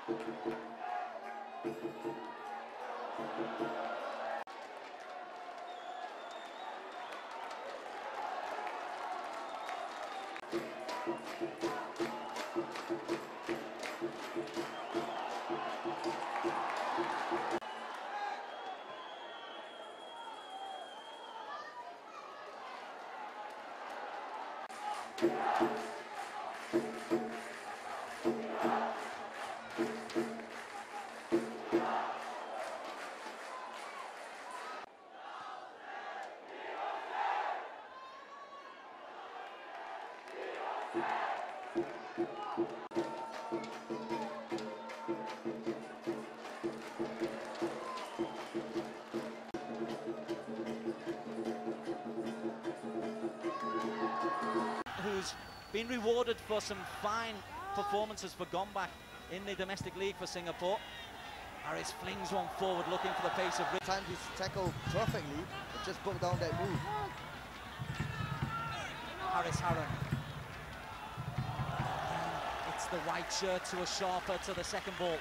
Who's been rewarded for some fine performances for Gombak in the domestic league for Singapore. Hariss flings one forward, looking for the pace of... Timed his tackle perfectly, but just broke down that move. Hariss Harun. It's the white shirt to a sharper to the second ball.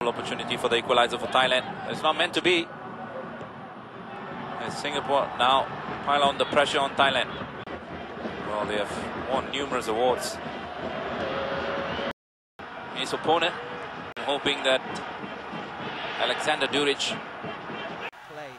Opportunity for the equalizer for Thailand. It's not meant to be. As Singapore now pile on the pressure on Thailand. Well, they have won numerous awards. His opponent hoping that Alexander Duric Play.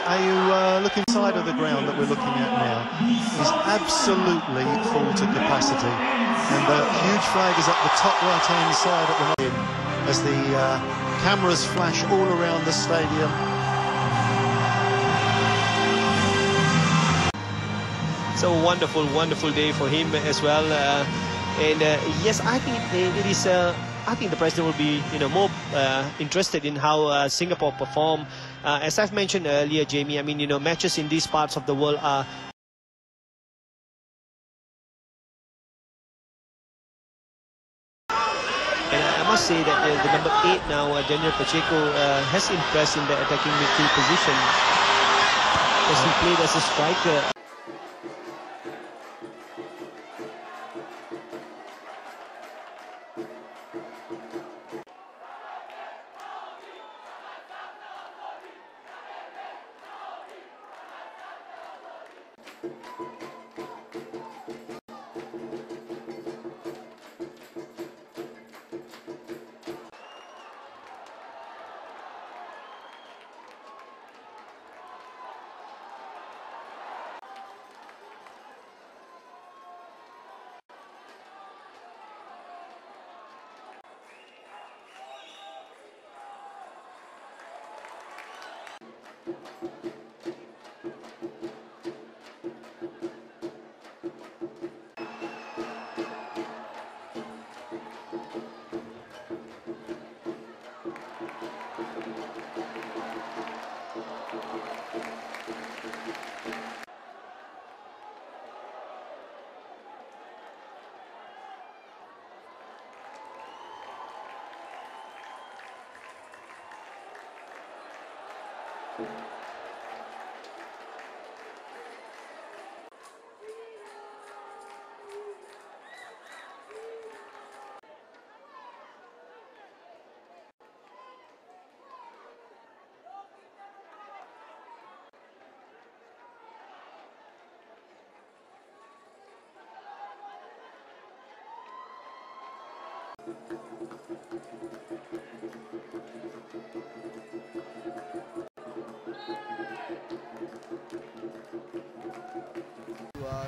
Are you looking inside of the ground that we're looking at now? Is absolutely full to capacity, and the huge flag is up the top right-hand side at the moment as the cameras flash all around the stadium. It's a wonderful, wonderful day for him as well. Yes, I think it is. I think the president will be, more interested in how Singapore perform. As I've mentioned earlier, Jamie, I mean, matches in these parts of the world are. And I must say that the number 8 now, Daniel Pacheco, has impressed in the attacking midfield position as he played as a striker.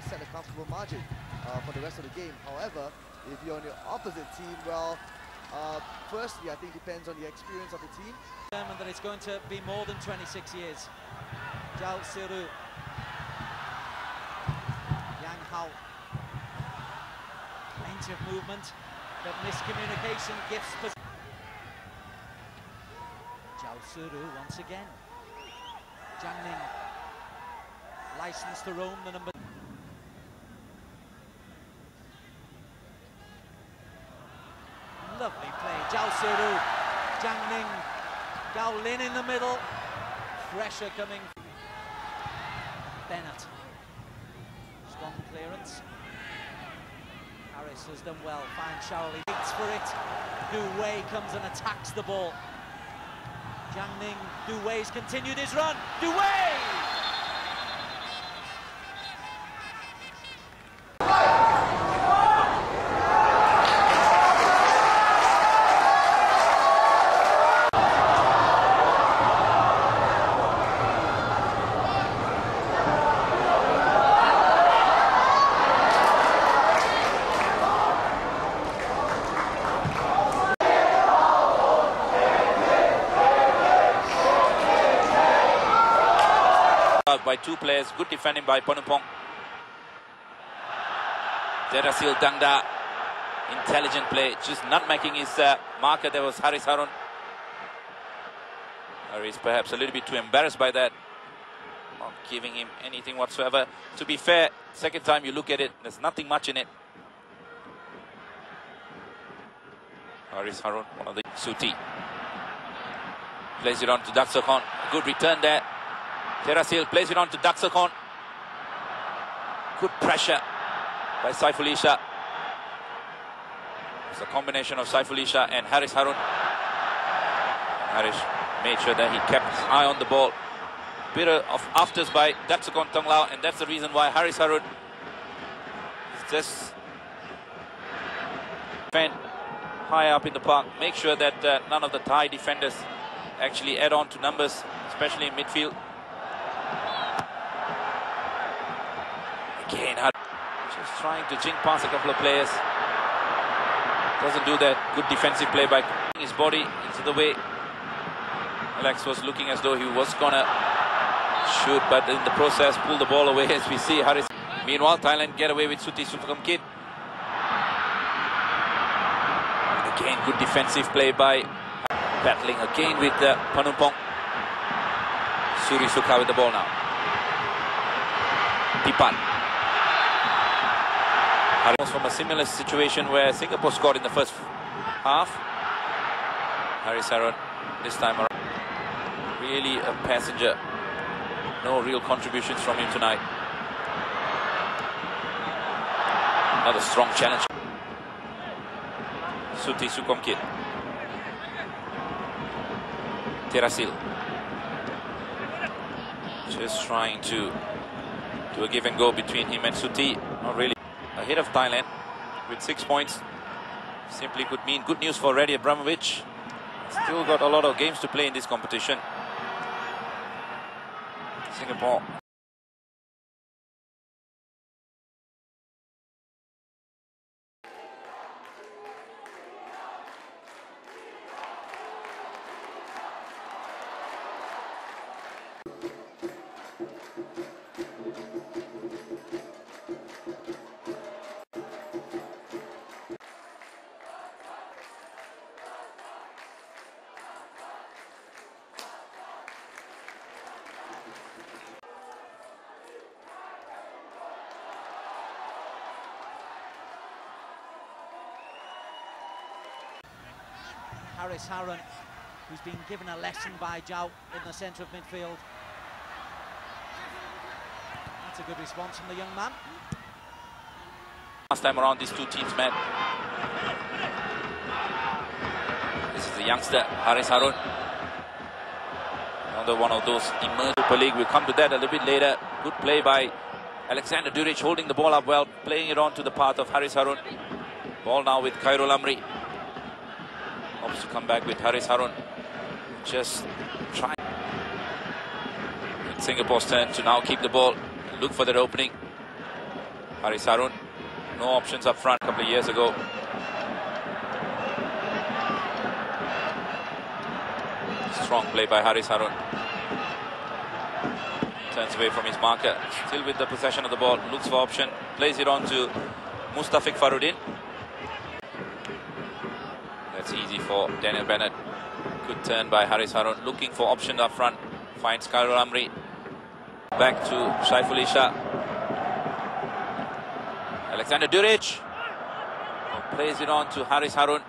Set a comfortable margin for the rest of the game. However, if you're on the opposite team, well, firstly, I think depends on the experience of the team. Determined that it's going to be more than 26 years. Zhao Siru, Yang Hao, plenty of movement, but miscommunication gives position. Zhao Siru once again. Jiang Ning, licensed to roam the number. Lovely play, Zhao Siru, Jiang Ning, Gao Lin in the middle, pressure coming. Bennett, strong clearance. Hariss has done well, fine Shaoli, waits for it. Du Wei comes and attacks the ball. Jiang Ning, Du Wei's continued his run, Du Wei! By two players, good defending by Panupong. Terasil Dangda, intelligent play, just not making his marker. There was Hariss Harun. Hariss perhaps a little bit too embarrassed by that, not giving him anything whatsoever. To be fair, second time you look at it, there's nothing much in it. Hariss Harun, one of the Suti, plays it on to Daksakon. Good return there. Terasil plays it on to Daksakon. Good pressure by Saiful Isha. It's a combination of Saiful Isha and Hariss Harun. Harish made sure that he kept his eye on the ball. Bit of afters by Daksakon Tonglao, and that's the reason why Hariss Harun is just defend high up in the park. Make sure that none of the Thai defenders actually add on to numbers, especially in midfield. Again, just trying to jink past a couple of players. Doesn't do that. Good defensive play by his body into the way. Alex was looking as though he was gonna shoot, but in the process pulled the ball away, as we see Hariss. Meanwhile, Thailand get away with Suti Sukamkit. Again, good defensive play by battling again with Panupong. Suri Sukha with the ball now. Tipan. From a similar situation where Singapore scored in the first half. Hariss Harun this time around. Really a passenger. No real contributions from him tonight. Another strong challenge. Suti Sukamkit. Terasil. Just trying to do a give and go between him and Suti. Not really. Ahead of Thailand with 6 points. Simply could mean good news for Reddy Abramovich. Still got a lot of games to play in this competition. Singapore. Hariss Harun, who's been given a lesson by Zhao in the centre of midfield. That's a good response from the young man. Last time around, these two teams met. This is the youngster, Hariss Harun. Another one of those emerging Super League. We'll come to that a little bit later. Good play by Alexander Duric, holding the ball up well, playing it on to the path of Hariss Harun. Ball now with Khairul Amri. wants to come back with Hariss Harun. Just try. It's Singapore's turn to now keep the ball, look for that opening. Hariss Harun, no options up front a couple of years ago. Strong play by Hariss Harun. Turns away from his marker, still with the possession of the ball, looks for option, plays it on to Mustafiq Farudin. That's easy for Daniel Bennett. Good turn by Hariss Harun, looking for option up front, finds Khairul Amri. Back to Shaiful Isha. Alexander Duric plays it on to Hariss Harun.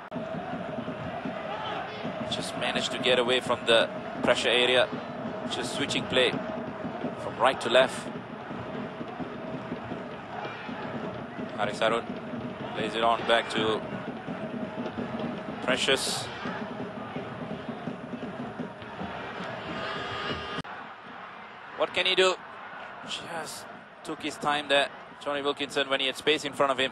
Just managed to get away from the pressure area. Just switching play from right to left. Hariss Harun plays it on back to Precious. What can he do? Just took his time there, Johnny Wilkinson, when he had space in front of him.